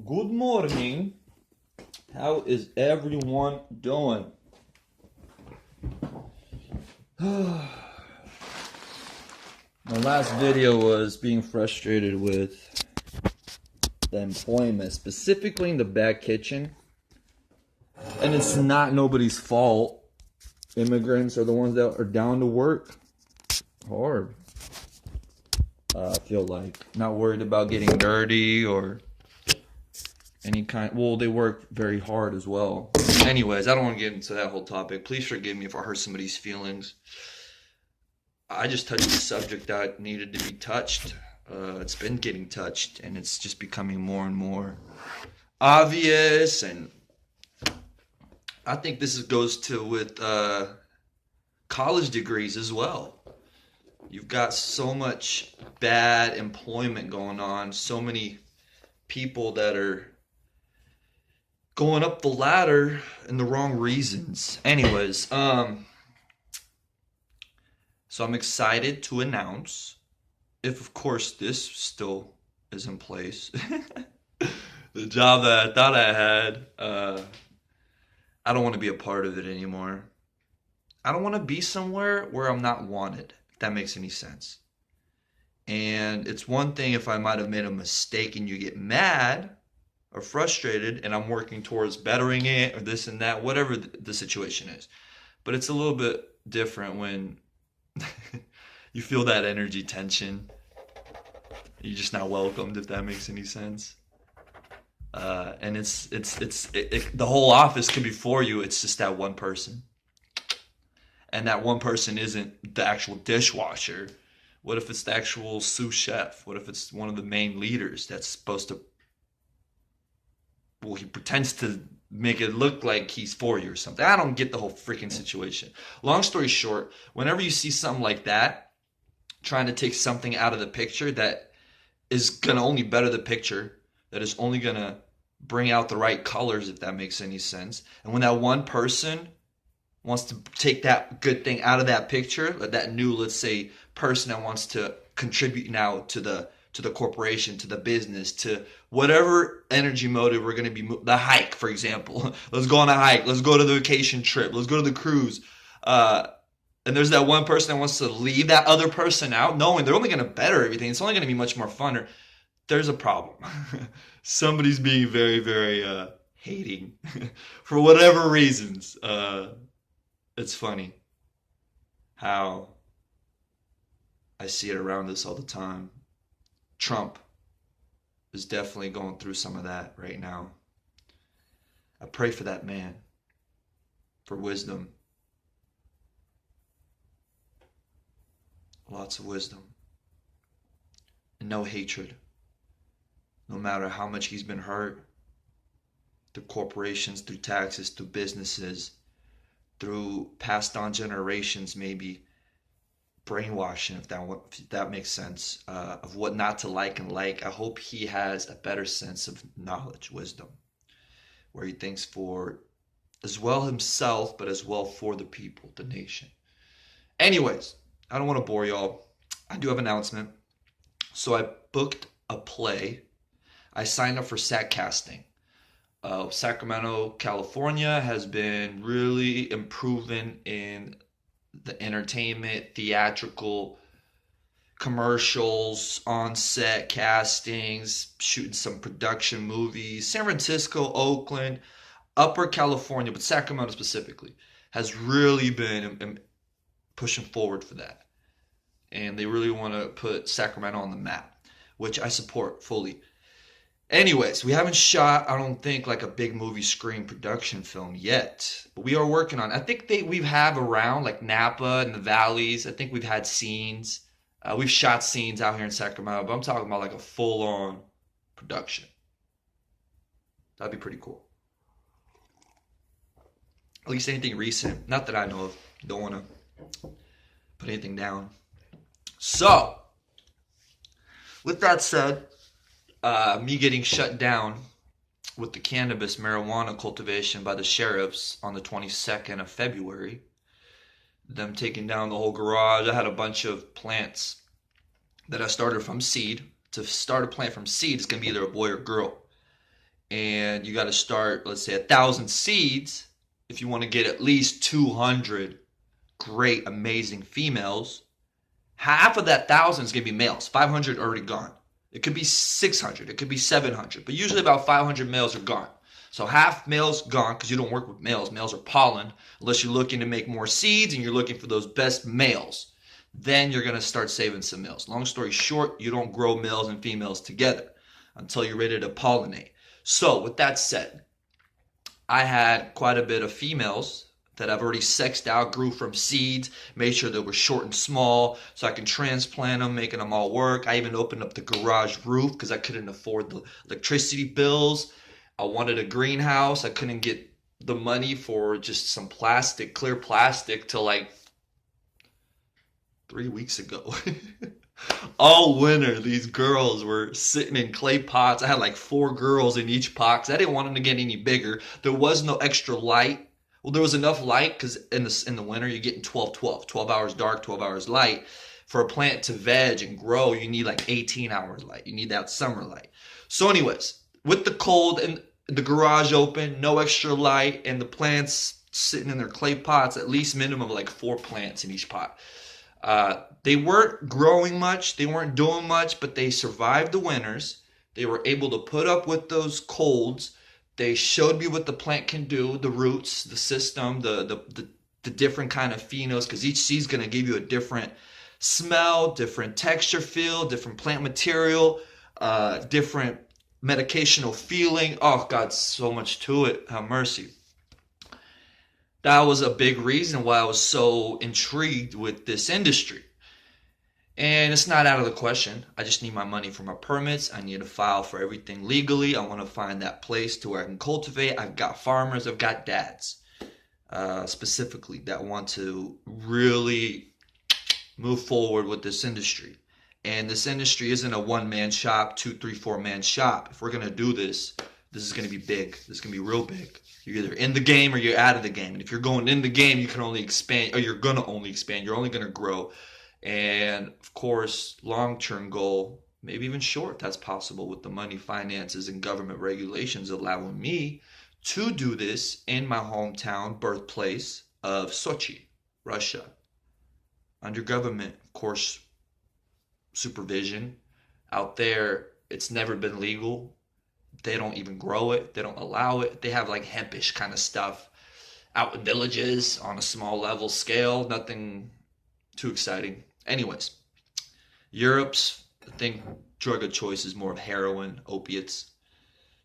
Good morning. How is everyone doing? My last video was being frustrated with the employment, specifically in the back kitchen. And it's not nobody's fault. Immigrants are the ones that are down to work hard. I feel like not worried about getting dirty or any kind. Well, they work very hard as well. Anyways, I don't want to get into that whole topic. Please forgive me if I hurt somebody's feelings. I just touched a subject that needed to be touched. It's been getting touched, and it's just becoming more and more obvious. And I think this goes to with college degrees as well. You've got so much bad employment going on, so many people that are going up the ladder in the wrong reasons. Anyways, so I'm excited to announce, if of course this still is in place, the job that I thought I had, I don't want to be a part of it anymore. I don't want to be somewhere where I'm not wanted, if that makes any sense. And it's one thing if I might have made a mistake and you get mad or frustrated and I'm working towards bettering it or this and that, whatever the situation is. But it's a little bit different when you feel that energy tension. You're just not welcomed, if that makes any sense. And it's the whole office can be for you. It's just that one person. And that one person isn't the actual dishwasher. What if it's the actual sous chef? What if it's one of the main leaders that's supposed to, well, he pretends to make it look like he's for you or something. I don't get the whole freaking situation. Long story short, whenever you see something like that, trying to take something out of the picture that is going to only better the picture, that is only going to bring out the right colors, if that makes any sense. And when that one person wants to take that good thing out of that picture, that new, let's say, person that wants to contribute now to the corporation, to the business, to whatever energy motive we're going to be, the hike, for example. Let's go on a hike. Let's go to the vacation trip. Let's go to the cruise. And there's that one person that wants to leave that other person out, knowing they're only going to better everything. It's only going to be much more funner. There's a problem. Somebody's being very, very hating for whatever reasons. It's funny how I see it around us all the time. Trump is definitely going through some of that right now. I pray for that man, for wisdom. Lots of wisdom. And no hatred. No matter how much he's been hurt, through corporations, through taxes, through businesses, through passed on generations, maybe brainwashing, if that makes sense, of what not to like and like. I hope he has a better sense of knowledge, wisdom, where he thinks for as well himself, but as well for the people, the nation. Anyways, I don't want to bore y'all. I do have an announcement. So I booked a play. I signed up for SAC casting. Sacramento, California has been really improving in the entertainment, theatrical, commercials, on-set castings, shooting some production movies. San Francisco, Oakland, Upper California, but Sacramento specifically, has really been pushing forward for that. And they really want to put Sacramento on the map, which I support fully. Anyways, we haven't shot, I don't think, like a big movie screen production film yet. But we are working on it. I think we have around like Napa and the valleys. I think we've had scenes. We've shot scenes out here in Sacramento. But I'm talking about like a full-on production. That'd be pretty cool. At least anything recent. Not that I know of. Don't want to put anything down. So, with that said, me getting shut down with the cannabis marijuana cultivation by the sheriffs on the 22nd of February, them taking down the whole garage. I had a bunch of plants that I started from seed. To start a plant from seed, it's going to be either a boy or girl. and you got to start, let's say, 1,000 seeds. If you want to get at least 200 great, amazing females, half of that 1,000 is going to be males. 500 already gone. It could be 600. It could be 700. But usually about 500 males are gone. So half males gone because you don't work with males. Males are pollen. Unless you're looking to make more seeds and you're looking for those best males. Then you're going to start saving some males. Long story short, you don't grow males and females together until you're ready to pollinate. So with that said, I had quite a bit of females that I've already sexed out, grew from seeds, made sure they were short and small so I can transplant them, making them all work. I even opened up the garage roof because I couldn't afford the electricity bills. I wanted a greenhouse. I couldn't get the money for just some plastic, clear plastic, till like 3 weeks ago. All winter, these girls were sitting in clay pots. I had like 4 girls in each pot because I didn't want them to get any bigger. There was no extra light. Well, there was enough light because in the winter you're getting 12 hours dark, 12 hours light. For a plant to veg and grow, you need like 18 hours light. You need that summer light. So anyways, with the cold and the garage open, no extra light, and the plants sitting in their clay pots, at least minimum of like 4 plants in each pot. They weren't growing much, they weren't doing much, but they survived the winters. They were able to put up with those colds. They showed me what the plant can do, the roots, the system, the different kind of phenos, because each seed's going to give you a different smell, different texture feel, different plant material, different medicational feeling. Oh God, so much to it. Have mercy. That was a big reason why I was so intrigued with this industry. And it's not out of the question. I just need my money for my permits. I need to file for everything legally. I want to find that place to where I can cultivate. I've got farmers, I've got dads, specifically, that want to really move forward with this industry. And this industry isn't a one-man shop, 2, 3, 4-man shop. If we're going to do this, this is going to be big. This is going to be real big. You're either in the game or you're out of the game. And if you're going in the game, you can only expand, or you're going to only expand. You're only going to grow. And of course, long-term goal, maybe even short, that's possible with the money, finances, and government regulations allowing me to do this in my hometown, birthplace of Sochi, Russia, under government, of course, supervision. Out there, it's never been legal. They don't even grow it. They don't allow it. They have like hempish kind of stuff out in villages on a small level scale. Nothing too exciting. Anyways, Europe's, I think, drug of choice is more of heroin, opiates.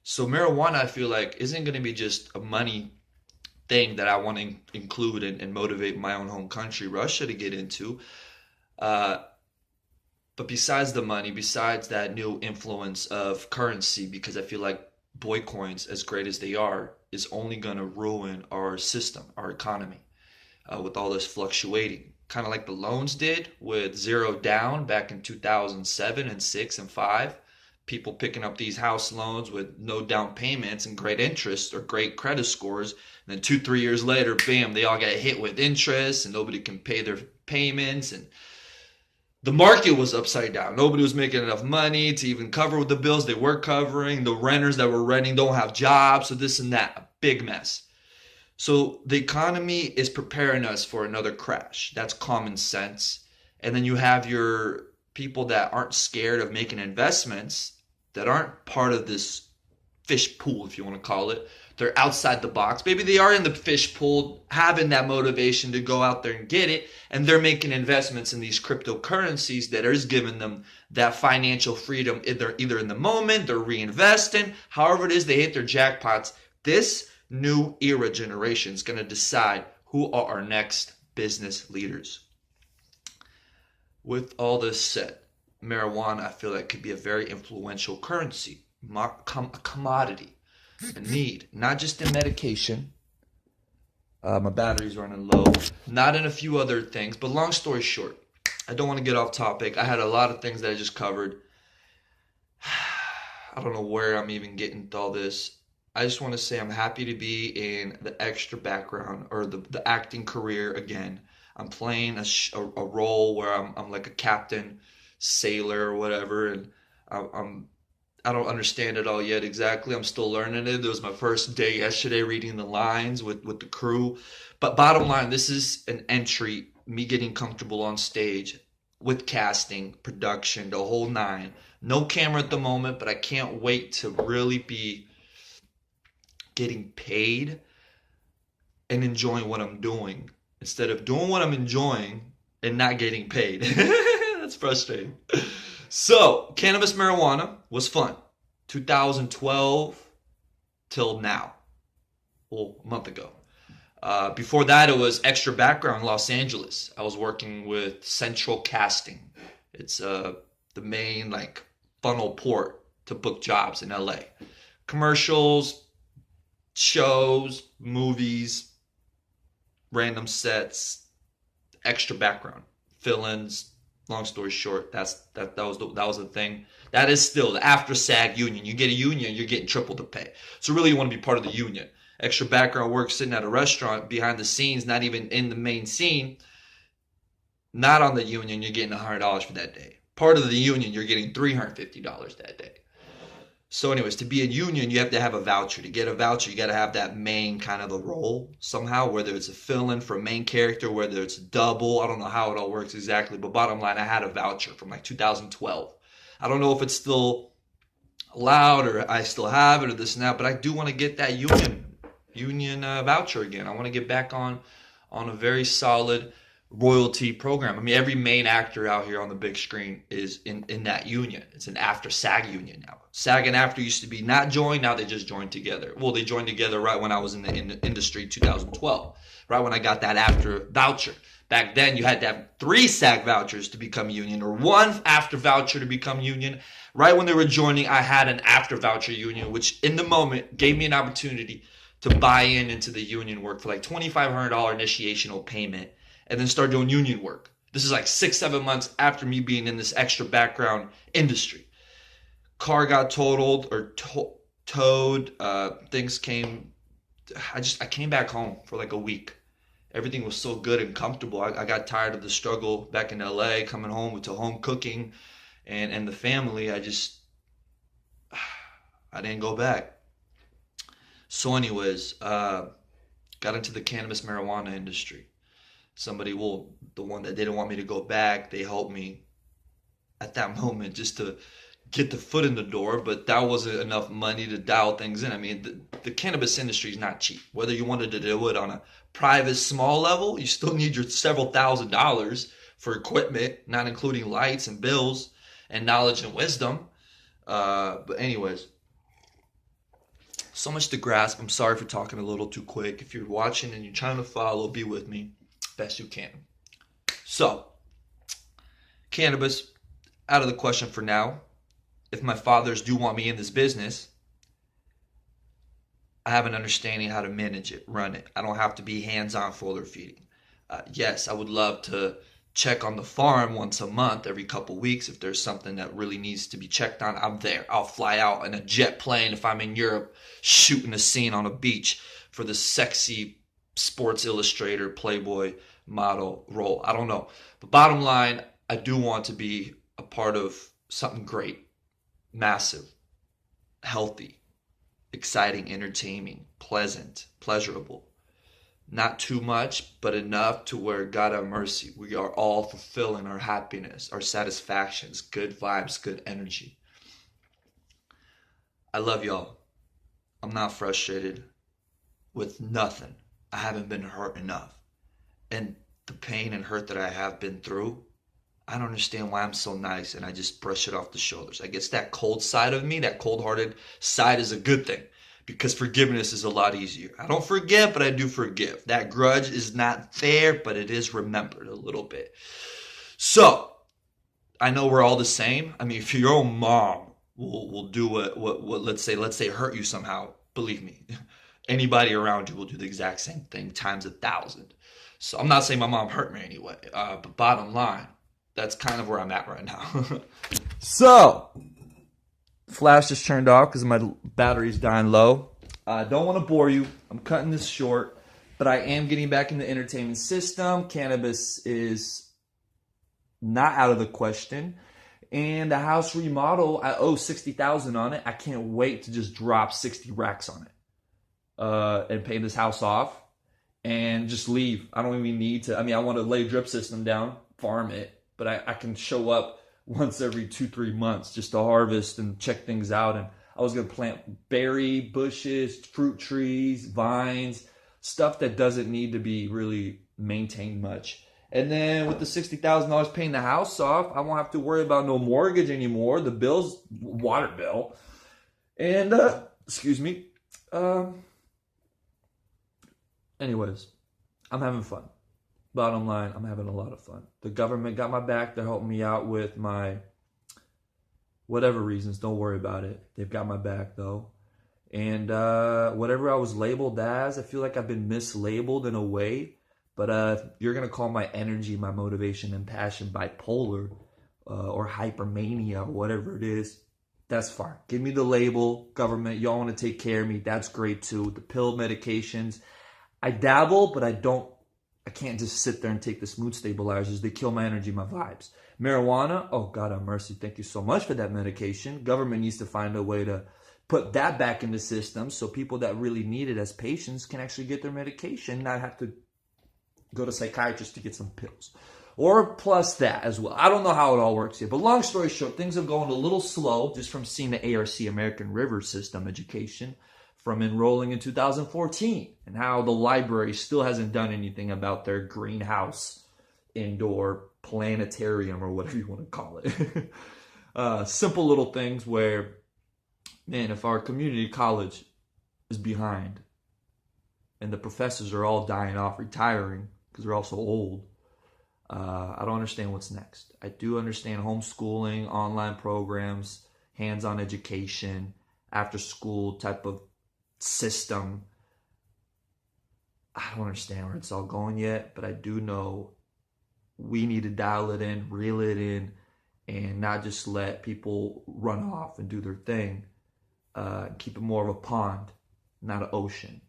So marijuana, I feel like, isn't going to be just a money thing that I want to include and motivate my own home country, Russia, to get into. But besides the money, besides that new influence of currency, because I feel like boy coins, as great as they are, is only going to ruin our system, our economy, with all this fluctuating. Kind of like the loans did with zero down back in 2007 and 6 and 5. People picking up these house loans with no down payments and great interest or great credit scores. And then 2, 3 years later, bam, they all get hit with interest and nobody can pay their payments. And the market was upside down. Nobody was making enough money to even cover the bills they were covering. The renters that were renting don't have jobs. So this and that, a big mess. So the economy is preparing us for another crash. That's common sense. And then you have your people that aren't scared of making investments, that aren't part of this fish pool, if you want to call it. They're outside the box. Maybe they are in the fish pool, having that motivation to go out there and get it, and they're making investments in these cryptocurrencies that is giving them that financial freedom. They're either in the moment, they're reinvesting, however it is they hit their jackpots. This new era generation is going to decide who are our next business leaders. With all this said, marijuana, I feel like, could be a very influential currency, a commodity, a need, not just in medication. My battery's running low. Not in a few other things, but long story short, I don't want to get off topic. I had a lot of things that I just covered. I don't know where I'm even getting to all this. I just want to say I'm happy to be in the extra background, or the acting career again. I'm playing a role where I'm like a captain, sailor, or whatever, and I'm I don't understand it all yet exactly. I'm still learning it. It was my first day yesterday reading the lines with the crew. But bottom line, this is an entry, me getting comfortable on stage with casting, production, the whole nine. No camera at the moment, but I can't wait to really be getting paid and enjoying what I'm doing instead of doing what I'm enjoying and not getting paid. That's frustrating. So, cannabis marijuana was fun. 2012 till now. Well, a month ago. Before that, it was extra background in Los Angeles. I was working with Central Casting. It's the main like funnel port to book jobs in LA. Commercials, shows, movies, random sets, extra background, fill-ins. Long story short, that was the thing. That is still the after SAG union. You get a union, you're getting triple the pay. So really, you want to be part of the union. Extra background work, sitting at a restaurant behind the scenes, not even in the main scene. Not on the union, you're getting $100 for that day. Part of the union, you're getting $350 that day. So anyways, to be a union, you have to have a voucher. To get a voucher, you got to have that main kind of a role somehow, whether it's a fill-in for a main character, whether it's a double. I don't know how it all works exactly, but bottom line, I had a voucher from like 2012. I don't know if it's still allowed or I still have it or this and that, but I do want to get that union voucher again. I want to get back on a very solid royalty program. I mean, every main actor out here on the big screen is in that union. It's an after SAG union now. SAG and after used to be not joined, now they just joined together. Well, they joined together right when I was in the industry, 2012, right when I got that after voucher. Back then, you had to have 3 SAG vouchers to become union or 1 after voucher to become union. Right when they were joining, I had an after voucher union, which in the moment gave me an opportunity to buy into the union work for like $2,500 initiational payment and then start doing union work. This is like 6-7 months after me being in this extra background industry. Car got totaled or towed. Things came. I came back home for like a week. Everything was so good and comfortable. I got tired of the struggle back in LA, coming home to home cooking and the family. I didn't go back. So anyways, got into the cannabis marijuana industry. The one that didn't want me to go back, they helped me at that moment just to get the foot in the door, but that wasn't enough money to dial things in. I mean, the cannabis industry is not cheap. Whether you wanted to do it on a private, small level, you still need your several $1,000s for equipment, not including lights and bills and knowledge and wisdom. But anyways, so much to grasp. I'm sorry for talking a little too quick. If you're watching and you're trying to follow, be with me best you can. So, cannabis, out of the question for now. If my fathers do want me in this business, I have an understanding how to manage it, run it. I don't have to be hands-on fodder feeding. Yes, I would love to check on the farm once a month, every couple weeks. If there's something that really needs to be checked on, I'm there. I'll fly out in a jet plane if I'm in Europe shooting a scene on a beach for the sexy Sports Illustrator, Playboy model role. I don't know. But bottom line, I do want to be a part of something great, massive, healthy, exciting, entertaining, pleasant, pleasurable. Not too much, but enough to where, God have mercy, we are all fulfilling our happiness, our satisfactions, good vibes, good energy. I love y'all. I'm not frustrated with nothing. I haven't been hurt enough. And the pain and hurt that I have been through, I don't understand why I'm so nice and I just brush it off the shoulders. I guess that cold side of me, that cold-hearted side is a good thing because forgiveness is a lot easier. I don't forget, but I do forgive. That grudge is not there, but it is remembered a little bit. So, I know we're all the same. I mean, if your own mom will do what let's say hurt you somehow, believe me, anybody around you will do the exact same thing times 1,000. So I'm not saying my mom hurt me anyway, but bottom line, that's kind of where I'm at right now. So, flash just turned off because my battery's dying low. I don't want to bore you. I'm cutting this short, but I am getting back in the entertainment system. Cannabis is not out of the question. And the house remodel, I owe $60,000 on it. I can't wait to just drop 60 racks on it and pay this house off and just leave. I don't even need to. I mean, I want to lay a drip system down, farm it, but I can show up once every 2-3 months just to harvest and check things out. And I was going to plant berry bushes, fruit trees, vines, stuff that doesn't need to be really maintained much. And then with the $60,000 paying the house off, I won't have to worry about no mortgage anymore. The bill's water bill. And, excuse me. Anyways, I'm having fun. Bottom line, I'm having a lot of fun. The government got my back. They're helping me out with my whatever reasons. Don't worry about it. They've got my back, though. And whatever I was labeled as, I feel like I've been mislabeled in a way. But you're going to call my energy, my motivation, and passion bipolar or hypermania or whatever it is. That's fine. Give me the label, government. Y'all want to take care of me. That's great too. The pill medications. I dabble, but I can't just sit there and take the mood stabilizers. They kill my energy, my vibes. Marijuana, oh God have mercy. Thank you so much for that medication. Government needs to find a way to put that back in the system so people that really need it as patients can actually get their medication, not have to go to psychiatrists to get some pills. Or plus that as well. I don't know how it all works here. But long story short, things are going a little slow just from seeing the ARC, American River System education, from enrolling in 2014. And how the library still hasn't done anything about their greenhouse, indoor planetarium, or whatever you want to call it. Simple little things where, man, if our community college is behind and the professors are all dying off, retiring, because they're all so old, I don't understand what's next. I do understand homeschooling, online programs, hands-on education, after-school type of system. I don't understand where it's all going yet, but I do know we need to dial it in, reel it in, and not just let people run off and do their thing. Keep it more of a pond, not an ocean.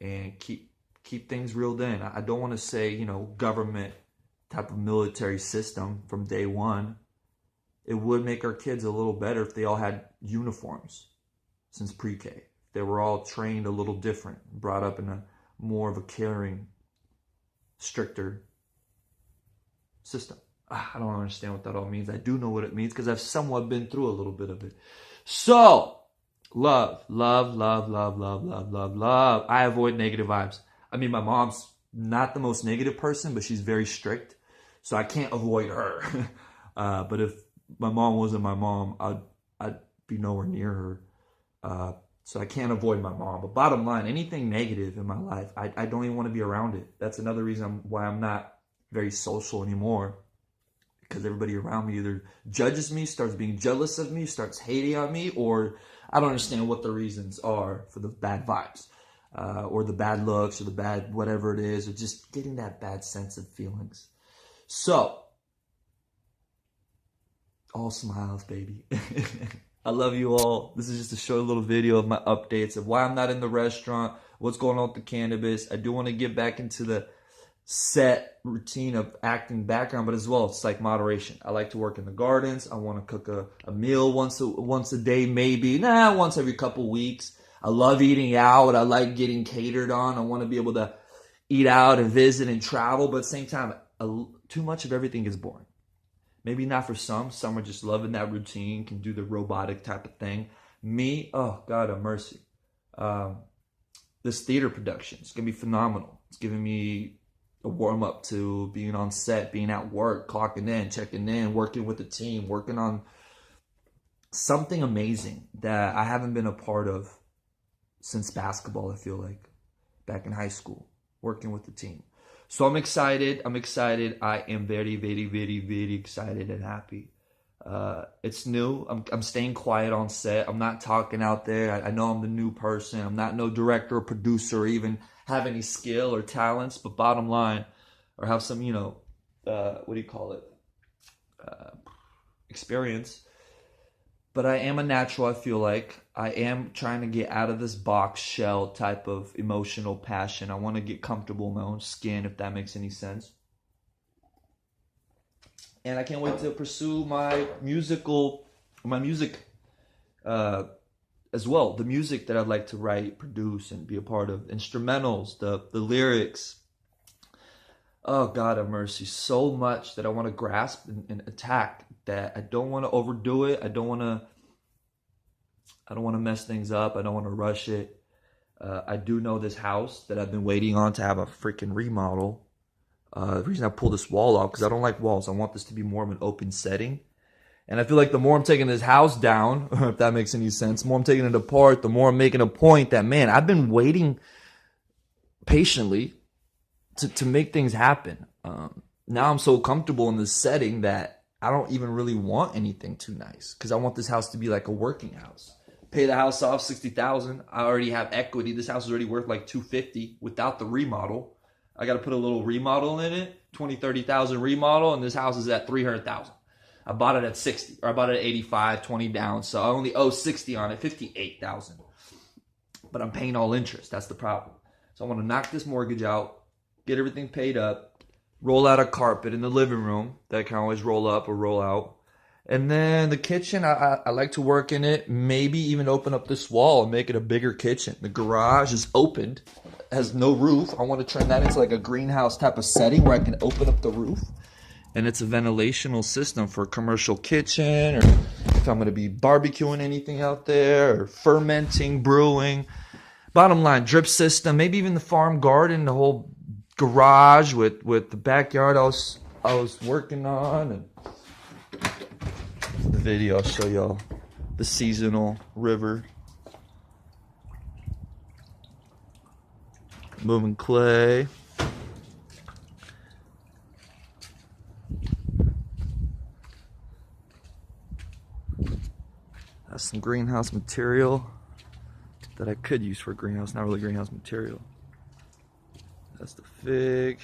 And keep things reeled in. I don't want to say, government type of military system from day one. It would make our kids a little better if they all had uniforms since pre-K. They were all trained a little different, brought up in a more of a caring, stricter system. I don't understand what that all means. I do know what it means because I've somewhat been through a little bit of it. So, love. I avoid negative vibes. I mean, my mom's not the most negative person, but she's very strict. So I can't avoid her. But if my mom wasn't my mom, I'd be nowhere near her. So I can't avoid my mom. But bottom line, anything negative in my life, I don't even want to be around it. That's another reason why I'm not very social anymore. Because everybody around me either judges me, starts being jealous of me, starts hating on me, or I don't understand what the reasons are for the bad vibes, or the bad looks, or the bad whatever it is, or just getting that bad sense of feelings. So, all smiles, baby. I love you all. This is just a short little video of my updates of why I'm not in the restaurant, what's going on with the cannabis. I do want to get back into the set routine of acting background, but as well, it's like moderation. I like to work in the gardens. I want to cook a meal once a day, maybe. Once every couple weeks. I love eating out. I like getting catered on. I want to be able to eat out and visit and travel, but at the same time, too much of everything is boring. Maybe not for some. Some are just loving that routine, can do the robotic type of thing. Me, oh God have mercy. This theater production is going to be phenomenal. It's giving me a warm-up to being on set, being at work, clocking in, checking in, working with the team, working on something amazing that I haven't been a part of since basketball, I feel like, back in high school, working with the team. So I'm excited. I am very, very, very, very excited and happy. It's new. I'm staying quiet on set. I'm not talking out there. I know I'm the new person. I'm not no director or producer or even have any skill or talents, but bottom line, or have some, experience. But I am a natural, I feel like. I am trying to get out of this box shell type of emotional passion. I want to get comfortable in my own skin, if that makes any sense. And I can't wait to pursue my music as well. The music that I'd like to write, produce, and be a part of. Instrumentals, the lyrics. Oh, God have mercy. So much that I want to grasp and attack, that I don't want to overdo it. I don't want to mess things up. I don't want to rush it. I do know this house that I've been waiting on to have a freaking remodel. The reason I pulled this wall off, because I don't like walls. I want this to be more of an open setting. And I feel like the more I'm taking this house down, if that makes any sense, the more I'm taking it apart, the more I'm making a point that, man, I've been waiting patiently to make things happen. Now I'm so comfortable in this setting that I don't even really want anything too nice, because I want this house to be like a working house. Pay the house off, $60,000. I already have equity. This house is already worth like $250 without the remodel. I got to put a little remodel in it, 20, 30,000 remodel, and this house is at 300,000. I bought it at 60, or I bought it at 85, 20 down, so I only owe 60 on it, 58,000. But I'm paying all interest. That's the problem. So I want to knock this mortgage out, get everything paid up, roll out a carpet in the living room that I can always roll up or roll out. And then the kitchen, I like to work in it, maybe even open up this wall and make it a bigger kitchen. The garage is opened, has no roof. I want to turn that into like a greenhouse type of setting where I can open up the roof. And it's a ventilational system for a commercial kitchen, or if I'm going to be barbecuing anything out there, or fermenting, brewing. Bottom line, drip system, maybe even the farm garden, the whole garage with the backyard I was working on. And the video, I'll show y'all the seasonal river. Moving clay. That's some greenhouse material that I could use for a greenhouse, not really greenhouse material. That's the fig.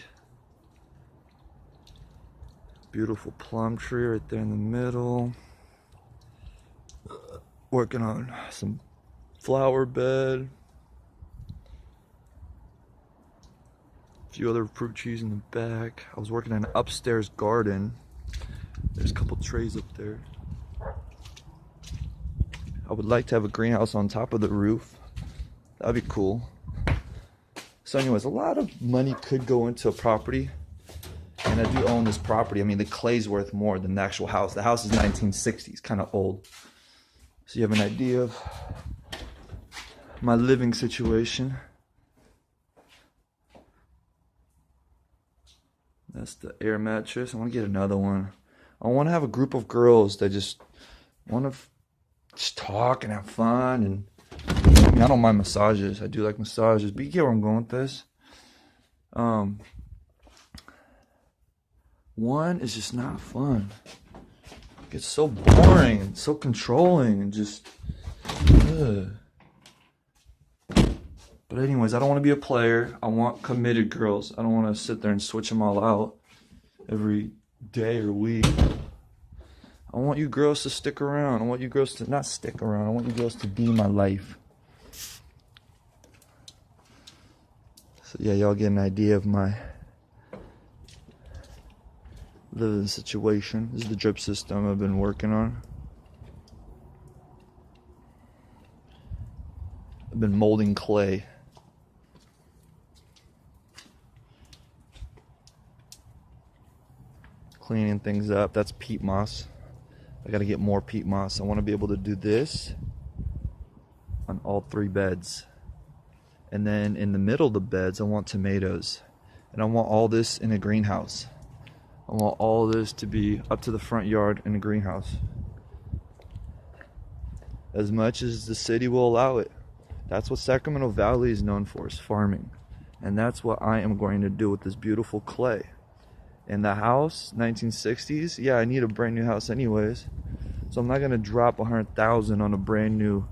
Beautiful plum tree right there in the middle. Working on some flower bed. A few other fruit trees in the back. I was working on an upstairs garden. There's a couple trays up there. I would like to have a greenhouse on top of the roof. That'd be cool. So anyways, a lot of money could go into a property. And I do own this property. I mean, the clay's worth more than the actual house. The house is 1960s, kind of old. So you have an idea of my living situation. That's the air mattress. I want to get another one. I want to have a group of girls that just want to just talk and have fun. And I mean, I don't mind massages. I do like massages. But you get where I'm going with this. One is just not fun. It gets so boring and so controlling and just ugh. But anyways, I don't want to be a player. I want committed girls. I don't want to sit there and switch them all out every day or week. I want you girls to stick around. I want you girls to not stick around. I want you girls to be my life. So yeah, y'all get an idea of my living situation. This is the drip system I've been working on. I've been molding clay. Cleaning things up. That's peat moss. I gotta get more peat moss. I want to be able to do this on all 3 beds. And then in the middle of the beds, I want tomatoes. And I want all this in a greenhouse. I want all this to be up to the front yard in a greenhouse. As much as the city will allow it. That's what Sacramento Valley is known for, is farming. And that's what I am going to do with this beautiful clay. And the house, 1960s, yeah, I need a brand new house anyways. So I'm not going to drop $100,000 on a brand new